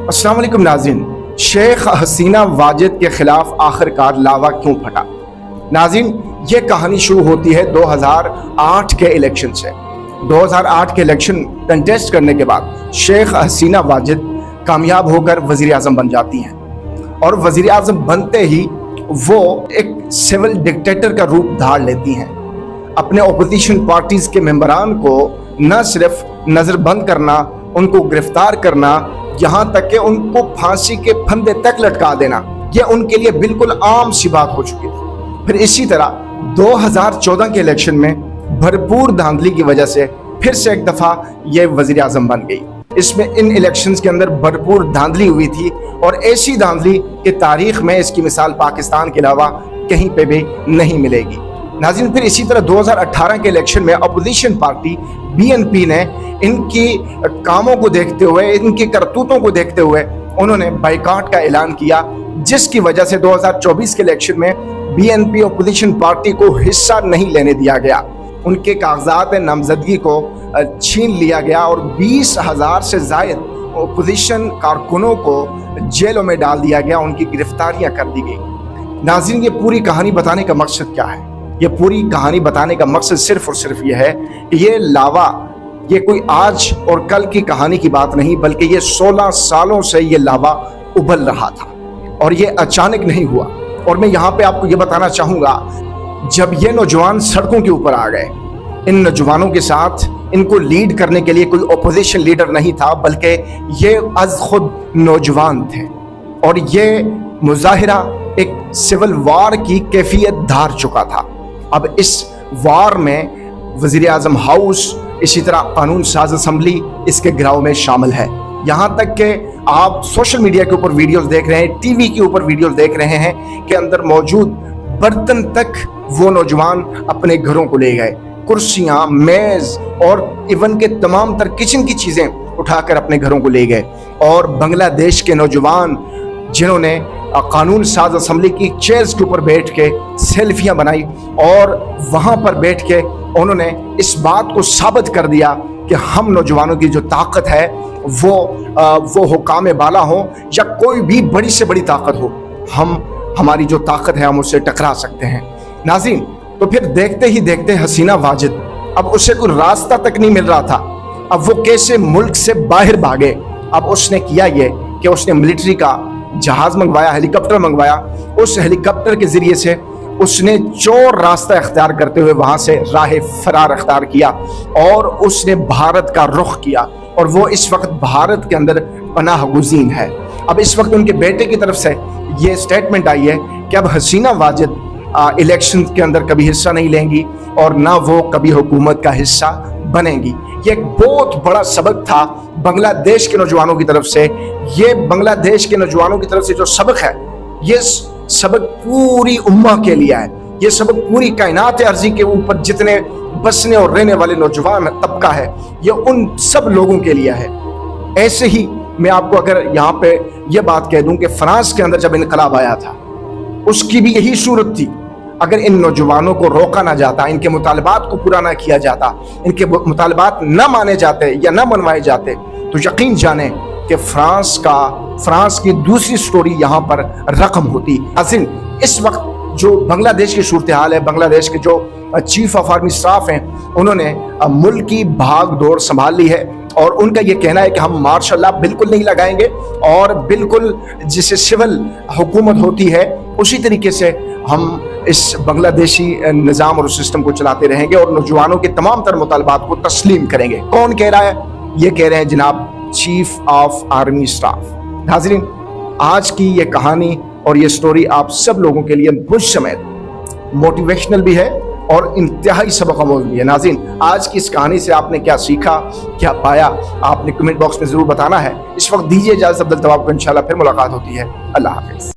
अस्सलाम वालेकुम नाज़रीन, शेख हसीना वाजिद के खिलाफ आखिरकार लावा क्यों फटा। नाज़रीन, ये कहानी शुरू होती है 2008 के इलेक्शन से। 2008 के इलेक्शन कंटेस्ट करने के बाद शेख हसीना वाजिद कामयाब होकर वज़ीर आज़म बन जाती हैं और वज़ीर आज़म बनते ही वो एक सिविल डिक्टेटर का रूप धार लेती हैं। अपने अपोजिशन पार्टीज़ के मेंबरान को न सिर्फ नज़रबंद करना, उनको गिरफ्तार करना, यहाँ तक कि उनको फांसी के फंदे तक लटका देना, यह उनके लिए बिल्कुल आम सी बात हो चुकी थी। फिर इसी तरह 2014 के इलेक्शन में भरपूर धांधली की वजह से फिर से एक दफ़ा ये वज़ीर आज़म बन गई। इसमें इन इलेक्शंस के अंदर भरपूर धांधली हुई थी और ऐसी धांधली कि तारीख में इसकी मिसाल पाकिस्तान के अलावा कहीं पे भी नहीं मिलेगी। नाज़रीन, फिर इसी तरह 2018 के इलेक्शन में अपोजिशन पार्टी BNP ने इनकी कामों को देखते हुए, इनकी करतूतों को देखते हुए उन्होंने बाइकआउट का ऐलान किया, जिसकी वजह से 2024 के इलेक्शन में BNP अपोजिशन पार्टी को हिस्सा नहीं लेने दिया गया। उनके कागजात नामजदगी को छीन लिया गया और 20,000 से ज़ायद अपोजिशन कारकुनों को जेलों में डाल दिया गया, उनकी गिरफ्तारियां कर दी गई। नाज़रीन, ये पूरी कहानी बताने का मकसद क्या है? ये पूरी कहानी बताने का मकसद सिर्फ और सिर्फ ये है कि ये लावा, ये कोई आज और कल की कहानी की बात नहीं, बल्कि ये 16 सालों से ये लावा उबल रहा था और ये अचानक नहीं हुआ। और मैं यहाँ पे आपको ये बताना चाहूँगा, जब ये नौजवान सड़कों के ऊपर आ गए, इन नौजवानों के साथ इनको लीड करने के लिए कोई अपोजिशन लीडर नहीं था, बल्कि ये अज खुद नौजवान थे और ये मुजाहिरा एक सिविल वार की कैफियत धार चुका था। अब इस वार में वज़ीर आज़म हाउस, इसी तरह कानून साज असम्बली इसके गिराव में शामिल है। यहाँ तक कि आप सोशल मीडिया के ऊपर वीडियोस देख रहे हैं, टीवी के ऊपर वीडियोस देख रहे हैं कि अंदर मौजूद बर्तन तक वो नौजवान अपने घरों को ले गए, कुर्सियाँ, मेज़ और इवन के तमाम तर किचन की चीज़ें उठाकर अपने घरों को ले गए। और बांग्लादेश के नौजवान जिन्होंने कानून साज असम्बली की चेयर्स के ऊपर बैठ के सेल्फियां बनाई और वहां पर बैठ के उन्होंने इस बात को साबित कर दिया कि हम नौजवानों की जो ताकत है वो हुकाम बाला हो या कोई भी बड़ी से बड़ी ताकत हो, हमारी जो ताकत है हम उससे टकरा सकते हैं। नाज़रीन, तो फिर देखते ही देखते हसीना वाजिद, अब उसे कोई रास्ता तक नहीं मिल रहा था, अब वो कैसे मुल्क से बाहर भागे। अब उसने किया ये कि उसने मिलिट्री का जहाज मंगवाया, हेलीकॉप्टर मंगवाया, उस हेलीकॉप्टर के जरिए से उसने चोर रास्ता इख्तियार करते हुए वहां से राह फरार इख्तियार किया और उसने भारत का रुख किया और वो इस वक्त भारत के अंदर पनाह गुज़ीन है। अब इस वक्त उनके बेटे की तरफ से ये स्टेटमेंट आई है कि अब हसीना वाजिद इलेक्शन के अंदर कभी हिस्सा नहीं लेंगी और ना वो कभी हुकूमत का हिस्सा बनेंगी। ये एक बहुत बड़ा सबक था बांग्लादेश के नौजवानों की तरफ से। ये बांग्लादेश के नौजवानों की तरफ से जो सबक है, ये सबक पूरी उम्मा के लिए है, ये सबक पूरी कायनात अर्जी के ऊपर जितने बसने और रहने वाले नौजवान तबका है, ये उन सब लोगों के लिए है। ऐसे ही मैं आपको अगर यहाँ पे ये बात कह दूं कि फ्रांस के अंदर जब इनकलाब आया था, उसकी भी यही सूरत थी। अगर इन नौजवानों को रोका ना जाता, इनके मुतालबात को पूरा ना किया जाता, इनके मुतालबात न माने जाते या न मनवाए जाते, तो यकीन जाने कि फ्रांस की दूसरी स्टोरी यहाँ पर रकम होती। नाज़रीन, इस वक्त जो बांग्लादेश की सूरत हाल है, बांग्लादेश के जो चीफ ऑफ आर्मी स्टाफ हैं, उन्होंने मुल्क की भाग दौड़ संभाल ली है और उनका ये कहना है कि हम मार्शल लॉ बिल्कुल नहीं लगाएंगे और बिल्कुल जिसे सिविल हुकूमत होती है उसी तरीके से हम इस बांग्लादेशी निज़ाम और सिस्टम को चलाते रहेंगे और नौजवानों के तमाम तर मुतालबात को तस्लीम करेंगे। कौन कह रहा है? ये कह रहे हैं जनाब चीफ ऑफ आर्मी स्टाफ। नाज़रीन, आज की ये कहानी और ये स्टोरी आप सब लोगों के लिए मुझ समेत मोटिवेशनल भी है और इंतहाई सबक आमूज़ भी है। नाज़रीन, आज की इस कहानी से आपने क्या सीखा, क्या पाया, आपने कमेंट बॉक्स में ज़रूर बताना है। इस वक्त दीजिए इजाज़त, अब्दुल तवाब को इंशाल्लाह फिर मुलाकात होती है। अल्लाह हाफ़िज़।